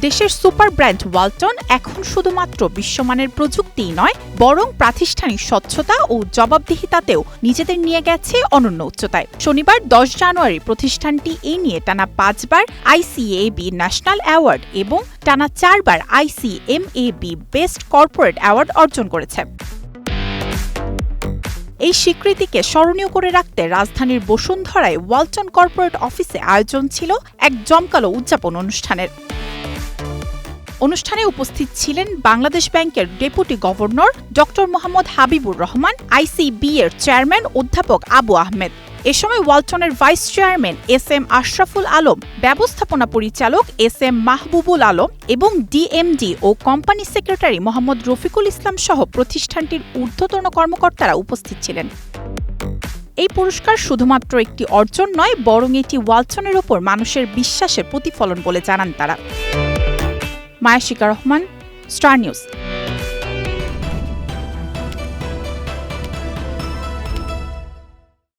দেশের super brand Walton এখন শুধুমাত্র বিশ্বমানের প্রযুক্তিই নয়, বরং প্রাতিষ্ঠানিক স্বচ্ছতা ও জবাবদিহিতাতেও নিজেদের নিয়ে গেছে অনন্য উচ্চতায়। শনিবার 10 জানুয়ারি প্রতিষ্ঠানটি এই নিয়ে টানা 5 বার ICAB ন্যাশনাল অ্যাওয়ার্ড এবং টানা 4 বার ICMAB বেস্ট কর্পোরেট অ্যাওয়ার্ড অর্জন করেছে। এই স্বীকৃতিকে স্মরণীয় করে রাখতে রাজধানীর বসুন্ধরায় ওয়ালটন কর্পোরেট অফিসে আয়োজন ছিল এক জমকালো উদযাপন অনুষ্ঠানের। অনুষ্ঠানে উপস্থিত ছিলেন বাংলাদেশ ব্যাংকের ডেপুটি গভর্নর ড. মোহাম্মদ হাবিবুর রহমান, ICB এর চেয়ারম্যান অধ্যাপক আবু আহমেদ। এ সময় ওয়ালটনের vice chairman SM Ashraful Alam, ব্যবস্থাপনা পরিচালক SM মাহবুবুল আলম এবং DMD ও কোম্পানি সেক্রেটারি মোহাম্মদ রফিকুল ইসলাম সহ প্রতিষ্ঠানটির ঊর্ধ্বতন কর্মকর্তারা উপস্থিত ছিলেন। এই পুরস্কার শুধুমাত্র একটি অর্জন নয়, বরং এটি ওয়ালটনের ওপর মানুষের বিশ্বাসের প্রতিফলন বলে জানান তারা। মায়াশিকা রহমান, স্টার নিউজ।